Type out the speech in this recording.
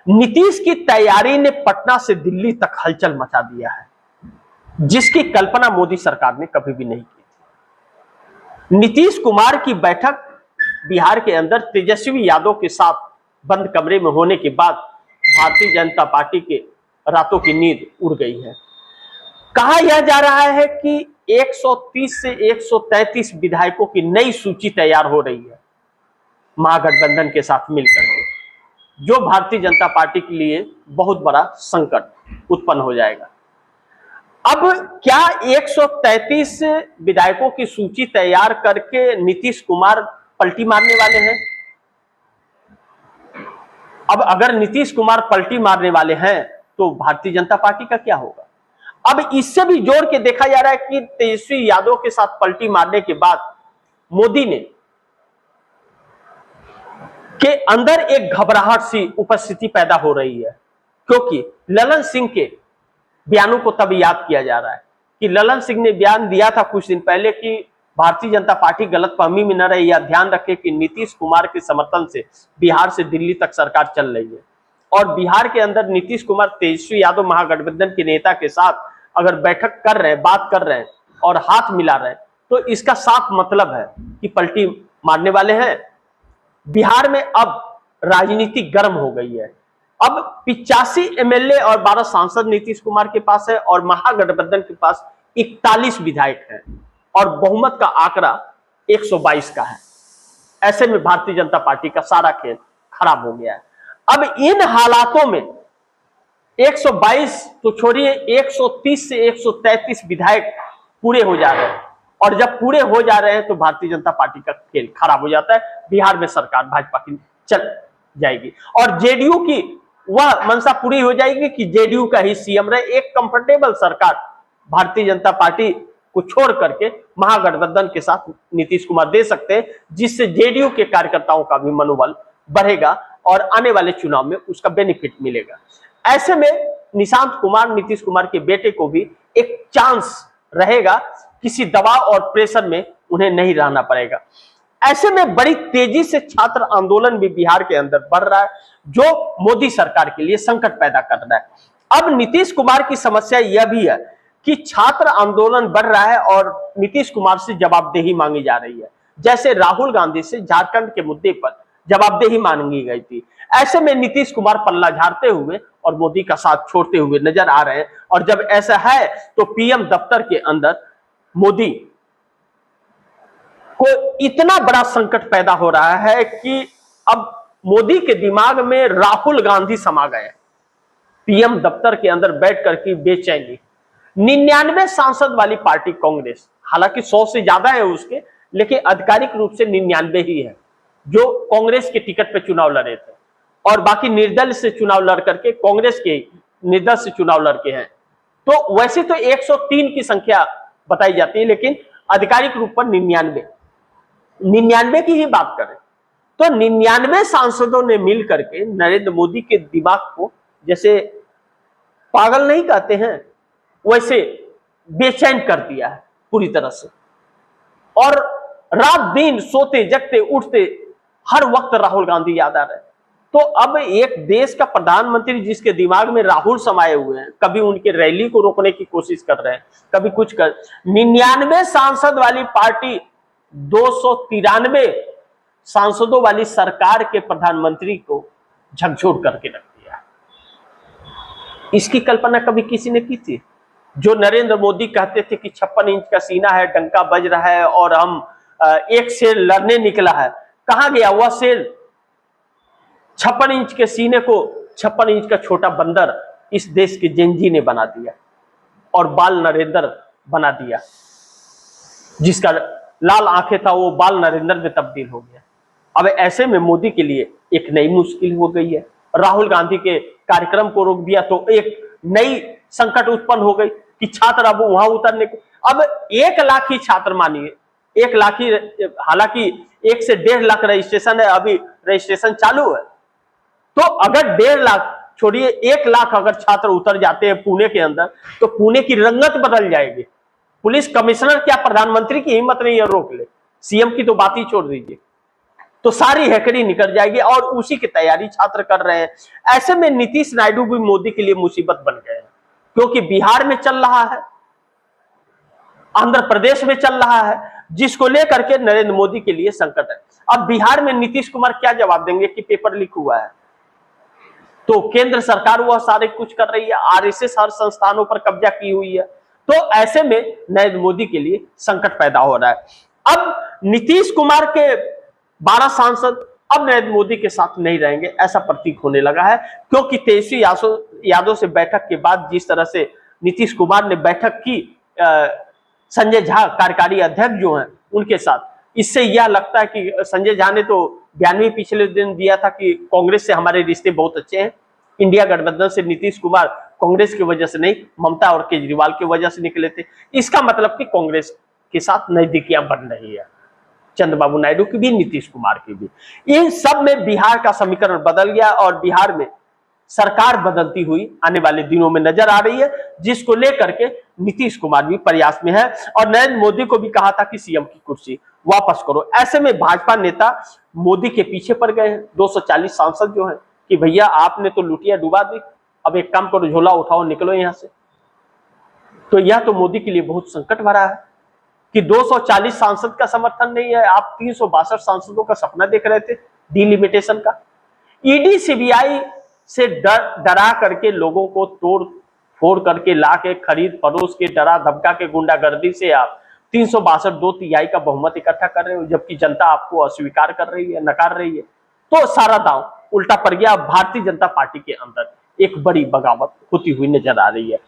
नीतीश की तैयारी ने पटना से दिल्ली तक हलचल मचा दिया है, जिसकी कल्पना मोदी सरकार ने कभी भी नहीं की थी। नीतीश कुमार की बैठक बिहार के अंदर तेजस्वी यादव के साथ बंद कमरे में होने के बाद भारतीय जनता पार्टी के रातों की नींद उड़ गई है। कहा यह जा रहा है कि 130 से 133 विधायकों की नई सूची तैयार हो रही है महागठबंधन के साथ मिलकर, जो भारतीय जनता पार्टी के लिए बहुत बड़ा संकट उत्पन्न हो जाएगा। अब क्या 133 विधायकों की सूची तैयार करके नीतीश कुमार पलटी मारने वाले हैं? अब अगर नीतीश कुमार पलटी मारने वाले हैं तो भारतीय जनता पार्टी का क्या होगा? अब इससे भी जोड़ के देखा जा रहा है कि तेजस्वी यादव के साथ पलटी मारने के बाद मोदी ने के अंदर एक घबराहट सी उपस्थिति पैदा हो रही है, क्योंकि ललन सिंह के बयानों को तब याद किया जा रहा है कि ललन सिंह ने बयान दिया था कुछ दिन पहले कि भारतीय जनता पार्टी गलतफहमी में न रहे, या ध्यान रखे कि नीतीश कुमार के समर्थन से बिहार से दिल्ली तक सरकार चल रही है, और बिहार के अंदर नीतीश कुमार तेजस्वी यादव महागठबंधन के नेता के साथ अगर बैठक कर रहे हैं, बात कर रहे हैं और हाथ मिला रहे हैं, तो इसका साफ मतलब है कि पलटी मारने वाले हैं। बिहार में अब राजनीति गर्म हो गई है। अब 85 एमएलए और 12 सांसद नीतीश कुमार के पास है, और महागठबंधन के पास 41 विधायक हैं, और बहुमत का आंकड़ा 122 का है। ऐसे में भारतीय जनता पार्टी का सारा खेल खराब हो गया है। अब इन हालातों में 122 तो छोड़िए, 130 से 133 विधायक पूरे हो जा रहे हैं, और जब पूरे हो जा रहे हैं तो भारतीय जनता पार्टी का खेल खराब हो जाता है। बिहार में सरकार भाजपा की चल जाएगी, और जेडीयू की वह मंशा पूरी हो जाएगी कि जेडीयू का ही सीएम रहे। एक कंफर्टेबल सरकार भारतीय जनता पार्टी को छोड़ करके महागठबंधन के साथ नीतीश कुमार दे सकते हैं, जिससे जेडीयू के कार्यकर्ताओं का भी मनोबल बढ़ेगा और आने वाले चुनाव में उसका बेनिफिट मिलेगा। ऐसे में निशांत कुमार, नीतीश कुमार के बेटे को भी एक चांस रहेगा, किसी दबाव और प्रेशर में उन्हें नहीं रहना पड़ेगा। ऐसे में बड़ी तेजी से छात्र आंदोलन भी बिहार के अंदर बढ़ रहा है, जो मोदी सरकार के लिए संकट पैदा कर रहा है। अब नीतीश कुमार की समस्या यह भी है कि छात्र आंदोलन बढ़ रहा है और नीतीश कुमार से जवाबदेही मांगी जा रही है, जैसे राहुल गांधी से झारखंड के मुद्दे पर जवाबदेही मांगी गई थी। ऐसे में नीतीश कुमार पल्ला झाड़ते हुए और मोदी का साथ छोड़ते हुए नजर आ रहे हैं, और जब ऐसा है तो पीएम दफ्तर के अंदर मोदी को इतना बड़ा संकट पैदा हो रहा है कि अब मोदी के दिमाग में राहुल गांधी समा गए। पीएम दफ्तर के अंदर बैठ करके बेचैनी। 99 सांसद वाली पार्टी कांग्रेस, हालांकि 100 से ज्यादा है उसके, लेकिन आधिकारिक रूप से 99 ही है जो कांग्रेस के टिकट पे चुनाव लड़े थे, और बाकी निर्दल से चुनाव लड़ करके कांग्रेस के निर्दल से चुनाव लड़के हैं। तो वैसे तो 103 की संख्या बताई जाती है, लेकिन आधिकारिक रूप पर 99 की ही बात करें तो 99 सांसदों ने मिल करके नरेंद्र मोदी के दिमाग को, जैसे पागल नहीं कहते हैं, वैसे बेचैन कर दिया है पूरी तरह से। और रात दिन सोते जगते उठते हर वक्त राहुल गांधी याद आ रहे हैं। तो अब एक देश का प्रधानमंत्री जिसके दिमाग में राहुल समाये हुए हैं, कभी उनके रैली को रोकने की कोशिश कर रहे हैं, कभी कुछ कर, 99 सांसद वाली पार्टी 293 सांसदों वाली सरकार के प्रधानमंत्री को झकझोर करके रख दिया। इसकी कल्पना कभी किसी ने की थी? जो नरेंद्र मोदी कहते थे कि 56 इंच का सीना है, डंका बज रहा है और हम एक शेर लड़ने निकला है, कहां गया वह शेर? 56 इंच के सीने को 56 इंच का छोटा बंदर इस देश के जेनजी ने बना दिया, और बाल नरेंद्र बना दिया। जिसका लाल आंखें था वो बाल नरेंद्र में तब्दील हो गया। अब ऐसे में मोदी के लिए एक नई मुश्किल हो गई है। राहुल गांधी के कार्यक्रम को रोक दिया तो एक नई संकट उत्पन्न हो गई कि छात्र अब वहां उतरने को, अब 1 लाख ही छात्र मानिए, 1 लाख ही, हालांकि 1 से 1.5 लाख रजिस्ट्रेशन है, अभी रजिस्ट्रेशन चालू है। तो अगर 1.5 लाख छोड़िए, 1 लाख अगर छात्र उतर जाते हैं पुणे के अंदर, तो पुणे की रंगत बदल जाएगी। पुलिस कमिश्नर क्या प्रधानमंत्री की हिम्मत नहीं है रोक ले, सीएम की तो बात ही छोड़ दीजिए। तो सारी हैकड़ी निकल जाएगी और उसी की तैयारी छात्र कर रहे हैं। ऐसे में नीतीश नायडू भी मोदी के लिए मुसीबत बन गए हैं, क्योंकि बिहार में चल रहा है, आंध्र प्रदेश में चल रहा है, जिसको लेकर के नरेंद्र मोदी के लिए संकट है। अब बिहार में नीतीश कुमार क्या जवाब देंगे कि पेपर लीक हुआ है? तो केंद्र सरकार वह सारे कुछ कर रही है, आरएसएस हर संस्थानों पर कब्जा की हुई है। तो ऐसे में नरेंद्र मोदी के लिए संकट पैदा हो रहा है। अब नीतीश कुमार के 12 सांसद अब नरेंद्र मोदी के साथ नहीं रहेंगे, ऐसा प्रतीक होने लगा है, क्योंकि तेजस्वी यादव से बैठक के बाद जिस तरह से नीतीश कुमार ने बैठक की संजय झा कार्यकारी अध्यक्ष जो हैं उनके साथ, इससे यह लगता है कि संजय झा ने तो बयान भी पिछले दिन दिया था कि कांग्रेस से हमारे रिश्ते बहुत अच्छे हैं। इंडिया गठबंधन से नीतीश कुमार कांग्रेस की वजह से नहीं, ममता और केजरीवाल की वजह से निकले थे। इसका मतलब कि कांग्रेस के साथ नजदीकियां बन रही है, चंद्रबाबू नायडू की भी, नीतीश कुमार की भी। इन सब में बिहार का समीकरण बदल गया और बिहार में सरकार बदलती हुई आने वाले दिनों में नजर आ रही है, जिसको लेकर के नीतीश कुमार भी प्रयास में है और नरेंद्र मोदी को भी कहा था कि सीएम की कुर्सी वापस करो। ऐसे में भाजपा नेता मोदी के पीछे पड़ गए हैं, 240 सांसद जो हैं कि भैया आपने तो लुटिया डुबा दी, अब एक काम करो, झोला उठाओ, निकलो यहां से। तो यह तो मोदी के लिए बहुत संकट भरा है कि 240 सांसद का समर्थन नहीं है। आप 362 सांसदों का सपना देख रहे थे डिलिमिटेशन का। ईडी सीबीआई से डरा करके, लोगों को तोड़ फोड़ करके ला के, खरीद फरोश के, डरा धमका के, गुंडागर्दी से आप 362 2/3 का बहुमत इकट्ठा कर रहे हो, जबकि जनता आपको अस्वीकार कर रही है, नकार रही है। तो सारा दांव उल्टा पड़ गया। भारतीय जनता पार्टी के अंदर एक बड़ी बगावत होती हुई नजर आ रही है।